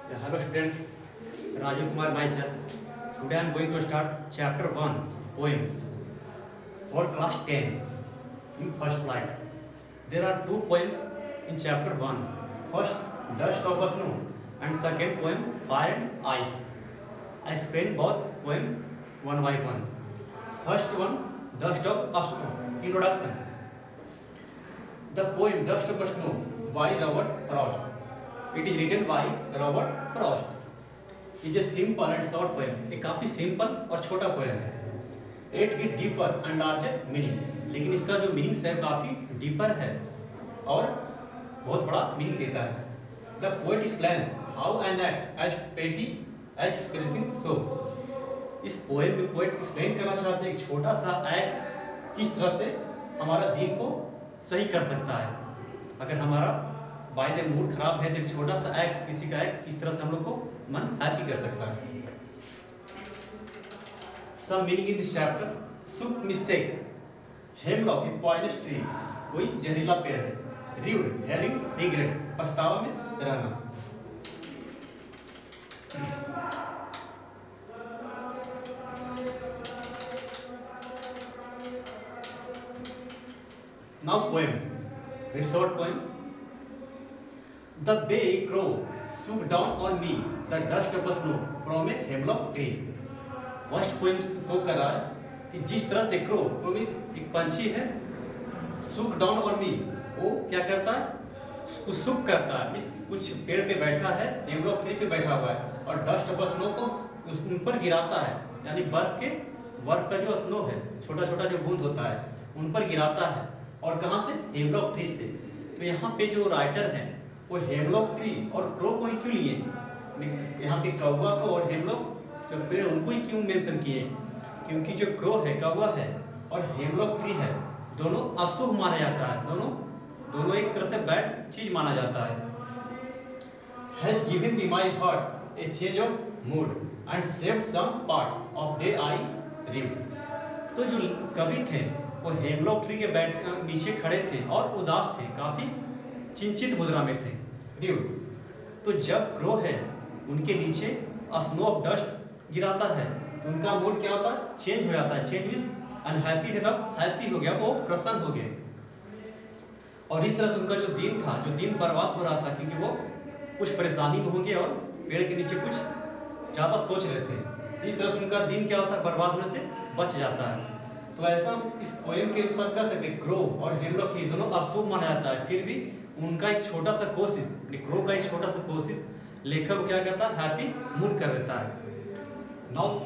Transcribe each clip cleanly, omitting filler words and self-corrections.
Hello student, Raju Kumar myself. Today I am going to start chapter 1 poem for class 10 in first flight. There are two poems in chapter 1. First, Dust of Snow and second poem, Fire and Ice. I explain both poem one by one. First one, Dust of Snow. Introduction. The poem Dust of Snow by Robert Frost. It is written by Robert Frost. It is a simple and short poem. ये काफी simple और छोटा poem है. It gives deeper and larger meaning. लेकिन इसका जो meaning है काफी डीपर है और बहुत बड़ा मीनिंग देता है. The poet explains how an act as petty as expressing so. इस पोएम में पोएट एक्सप्लेन करना चाहते हैं एक छोटा सा एक्ट किस तरह से हमारा दिन को सही कर सकता है. अगर हमारा बाय द मूड खराब है तो एक छोटा सा एक्ट किसी का एक्ट किस तरह से हम लोग को मन हैप्पी कर सकता है. Some meaning in this chapter. सुप मिसेक हेमलॉक ए पॉइजनस ट्री. कोई जहरीला पेड़ है. रीड हैविंग रिग्रेट पछतावा में रहना. Now poem, very short poem. The bay crow swooped down on me, the dust of snow from a hemlock tree. First poem show कर रहा है कि जिस तरह से क्रो में एक पंछी है, swooped down on me, वो क्या करता है, उसको सूप करता है. इस कुछ पेड़ पे बैठा है, हेमलॉक ट्री पे बैठा हुआ है और डस्ट ऑफ स्नो को उन पर गिराता है. यानी बर्फ का जो स्नो है, छोटा छोटा जो बूंद होता है, उन पर गिराता है. और कहाँ से? हेमलॉक ट्री से. तो यहाँ पे जो राइटर है वो हेमलॉक ट्री और क्रो को ही क्यों लिए? यहाँ पे कौवा को और हेमलॉक जो पेड़ उनको ही क्यों मेंशन किए? क्योंकि जो क्रो है, कौवा है और हेमलॉक ट्री है, दोनों अशुभ माना जाता है. दोनों एक तरह से बैड चीज माना जाता है. Has given me my heart a change of mood and saved some part of day I read. तो जो कवि थे वो हेमलॉक ट्री के नीचे खड़े थे और उदास थे, काफी चिंतित मुद्रा में थे. ड्यूड. तो जब क्रो है उनके नीचे स्नो ऑफ डस्ट गिराता है तो उनका मूड क्या होता है? चेंज हो जाता है. चेंज मींस अनहैप्पी थे तब हैप्पी हो गया, वो प्रसन्न हो गए. और इस तरह से उनका जो दिन था, जो दिन बर्बाद हो रहा था क्योंकि वो कुछ परेशानी में होंगे और पेड़ के नीचे कुछ ज़्यादा सोच रहे थे. इस तरह से उनका दिन क्या होता है? बर्बाद होने से बच जाता है. तो ऐसा इस पोएम के अनुसार कह सकते हैं क्रो और हेमलॉक ट्री दोनों अशुभ माना जाता है. फिर भी उनका एक छोटा सा कोशिश, क्रो का एक छोटा सा कोशिश लेखक क्या करता है? हैप्पी मूड कर देता है. Now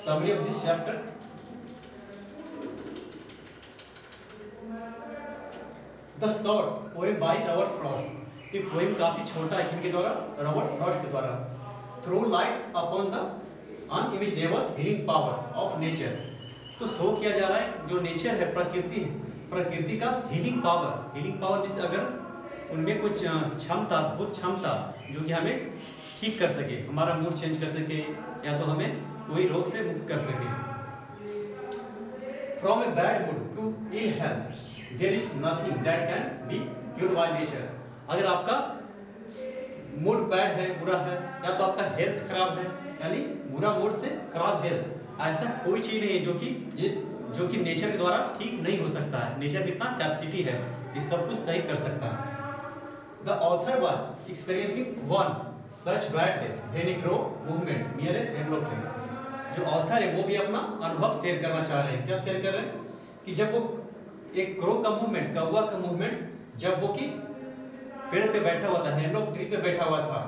summary of this chapter. The short poem by Robert Frost. ये पोएम काफी छोटा है. किनके द्वारा? रॉबर्ट फ्रॉस्ट के द्वारा. Throw light upon the unimaginable healing power of nature. तो शो किया जा रहा है जो नेचर है, प्रकृति का हीलिंग पावर मीन्स अगर उनमें कुछ क्षमता, अद्भुत क्षमता जो कि हमें ठीक कर सके, हमारा मूड चेंज कर सके या तो हमें कोई रोग से मुक्त कर सके. From a bad mood to ill health there is nothing that can be cured by nature. अगर आपका मूड बैड है, बुरा है, या तो आपका हेल्थ खराब है, यानी बुरा मूड से खराब हेल्थ, ऐसा कोई चीज नहीं है जो कि नेचर के द्वारा ठीक नहीं हो सकता है. नेचर में इतना कैपेसिटी है, ये सब कुछ सही कर सकता है. The author was experiencing one such bad death when A crow movement near a hemlock tree. जो ऑथर है वो भी अपना अनुभव शेयर करना चाह रहे हैं. क्या शेयर कर रहे हैं? कि जब वो एक क्रो का मूवमेंट, कौवा का मूवमेंट, जब वो कि पेड़ पे बैठा हुआ था, हेमलॉक ट्री पे बैठा हुआ था,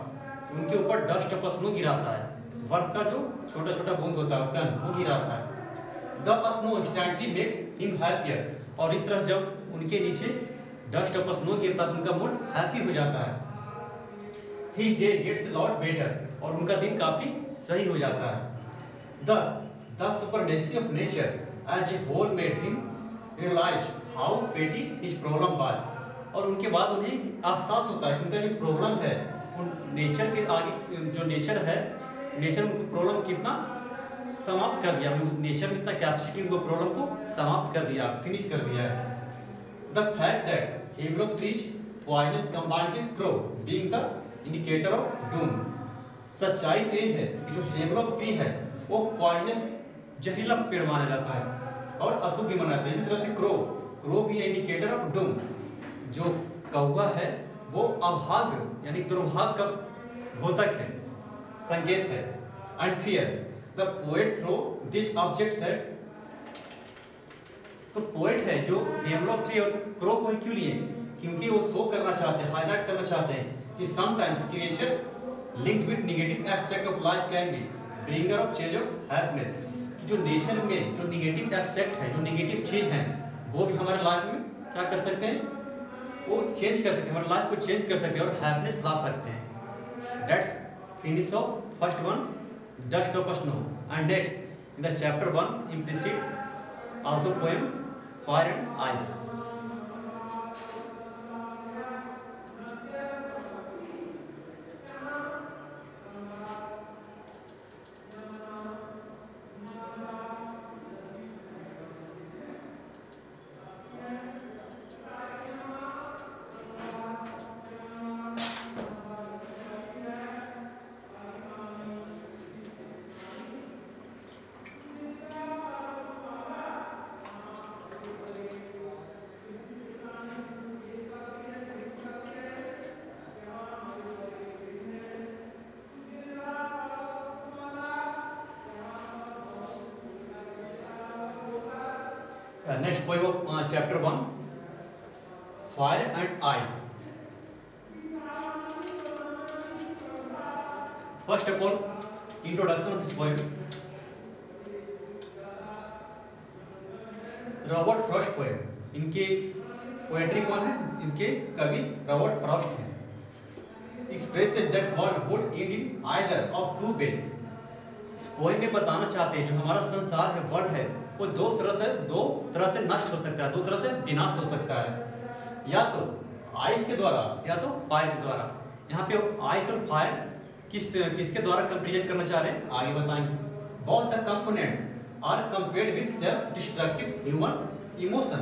तो उनके ऊपर डस्ट ऑफ स्नो गिराता है. बर्फ का जो छोटा छोटा बूंद होता है, कण, वो गिराता है. The snow instantly makes him happier. और इस तरह जब उनके नीचे डस्ट ऑफ स्नो गिरता है तो उनका मूड हैप्पी हो जाता है. His day gets lot better. और उनका दिन काफी सही हो जाता है. Thus, the supremacy of nature as a whole made him realize how petty his problem was. और उनके बाद उन्हें एहसास होता है कि उनका जो प्रॉब्लम है, उन नेचर के आगे जो नेचर है, नेचर उनको प्रॉब्लम कितना समाप्त कर दिया. नेचर में इतना कैपेसिटी उनको प्रॉब्लम को समाप्त कर दिया, फिनिश कर दिया है. The fact that hemlock trees poisonous combined with crow being the indicator of doom. सच्चाई तो ये है कि जो हेमलॉक ट्री है वो पॉइजनस जहरीला पेड़ माना जाता है और अशुभ भी माना जाता है। इसी तरह से क्रो भी इंडिकेटर ऑफ डूम। जो कौवा है वो अभाग्य यानी दुर्भाग्य का घोतक है, संकेत है। And fear the poet throw this objects है। तो पोएट है जो हेमलॉक ट्री और क्रो को ही क्यों लिए, क्योंकि वो शो करना चाहते हैं, हाईलाइट करना चाहते हैं कि sometimes creatures linked with negative aspect of life can be bringer of change of happiness. जो नेचर में जो नेगेटिव एस्पेक्ट है, जो नेगेटिव चीज है, वो भी हमारे लाइफ में क्या कर सकते हैं, वो चेंज कर सकते हैं, हमारे लाइफ को चेंज कर सकते हैं और हैप्पीनेस ला सकते हैं। That's finish off first one, dust of snow. And next in the chapter 1 implicit also poem fire and ice. Next poem of chapter 1, Fire and Ice. First of all, introduction of this poem. Robert Frost poem, इनके poetry कौन है, इनके कवि Robert Frost हैं। Expresses that world would and in either of two way. इस poem में बताना चाहते हैं जो हमारा संसार है, वर्ल्ड है, वो दो तरह से नष्ट हो सकता है, दो तरह से विनाश हो सकता है, या तो आइस के द्वारा या तो फायर के द्वारा। यहाँ पे आइस और फायर किसके द्वारा कंपेरिजन करना चाह रहे हैं, आगे बताएंगे। Both the components are compared with self destructive human emotion.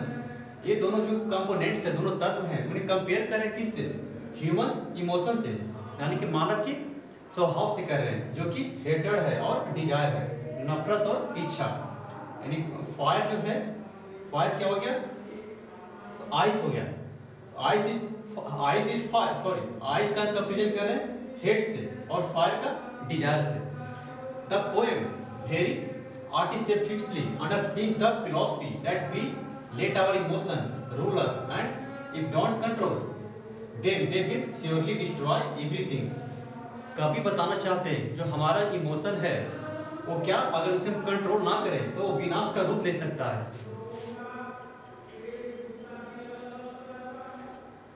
ये दोनों जो कंपोनेंट्स है, दोनों तत्व हैं, उन्हें कंपेयर करें किससे, ह्यूमन इमोशन से, यानी कि मानव की स्वभाव से कर रहे हैं, जो कि हेटेड है और डिजायर है, नफरत और इच्छा। यानी फायर जो है, फायर क्या हो गया, आइस हो गया। Ice is fire, sorry, ice का कंपेरिजन कर रहे हैं हेट से और फायर का डिजायर से। The poem very artificially underpins the philosophy that we let our emotion rule us, and if don't control them they will surely destroy everything। कभी बताना चाहते हैं जो हमारा इमोशन है वो क्या, अगर उसे हम कंट्रोल ना करें तो वो विनाश का रूप ले सकता है।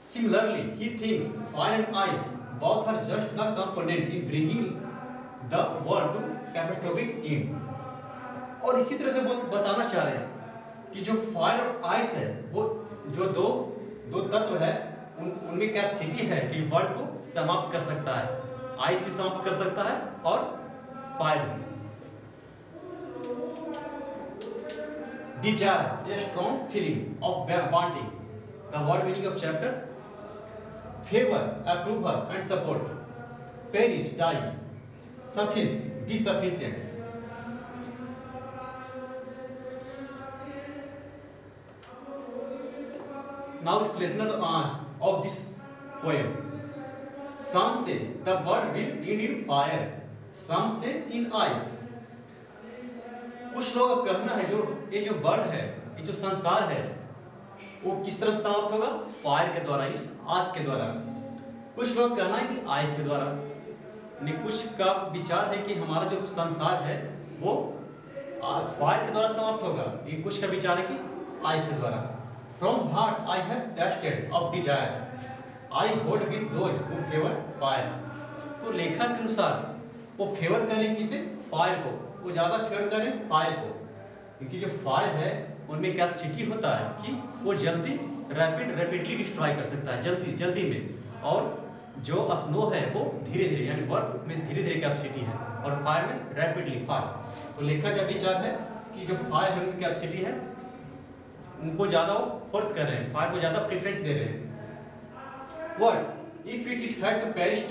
Similarly, he thinks fire and ice both are just the component in bringing the world to catastrophic end। और इसी तरह से वो बताना चाह रहे हैं कि जो फायर और आइस है, वो जो दो तत्व है, उनमें कैपेसिटी है कि वर्ल्ड को समाप्त कर सकता है। आइस भी समाप्त कर सकता है और फायर भी। Desire, a strong feeling of wanting। The word meaning of chapter: favor, approval and support, perish, die, suffice, be sufficient। Now explanation of this poem. Some say the bird will end in fire, some say in ice। कुछ लोगों का कहना है जो ये जो bird है, ये जो संसार है, वो किस तरह समाप्त होगा, फायर के द्वारा, इस आग के द्वारा। कुछ लोग कहना है कि आइस के द्वारा। कुछ का विचार है कि हमारा जो संसार है वो फायर के द्वारा समाप्त होगा, कुछ का विचार है कि आइस के द्वारा। From heart I have tasted of desire, I hold with those who favor fire। तो लेखक के अनुसार वो फेवर करें किसे, फायर को, वो ज़्यादा फेवर करें फायर को, क्योंकि जो फायर है उनमें कैपेसिटी होता है कि वो जल्दी रैपिडली डिस्ट्रॉय कर सकता है, जल्दी में। और जो स्नो है वो धीरे धीरे, यानी बर्फ में धीरे धीरे कैपेसिटी है, और फायर में रैपिडली फास्ट। तो लेखक का विचार है कि जो फायर है उनकी कैपेसिटी है, उनको ज़्यादा वो फोर्स कर रहे हैं, फायर को ज़्यादा प्रेफरेंस दे रहे हैं। Word if it had to perish,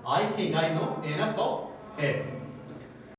I think I know enough of it.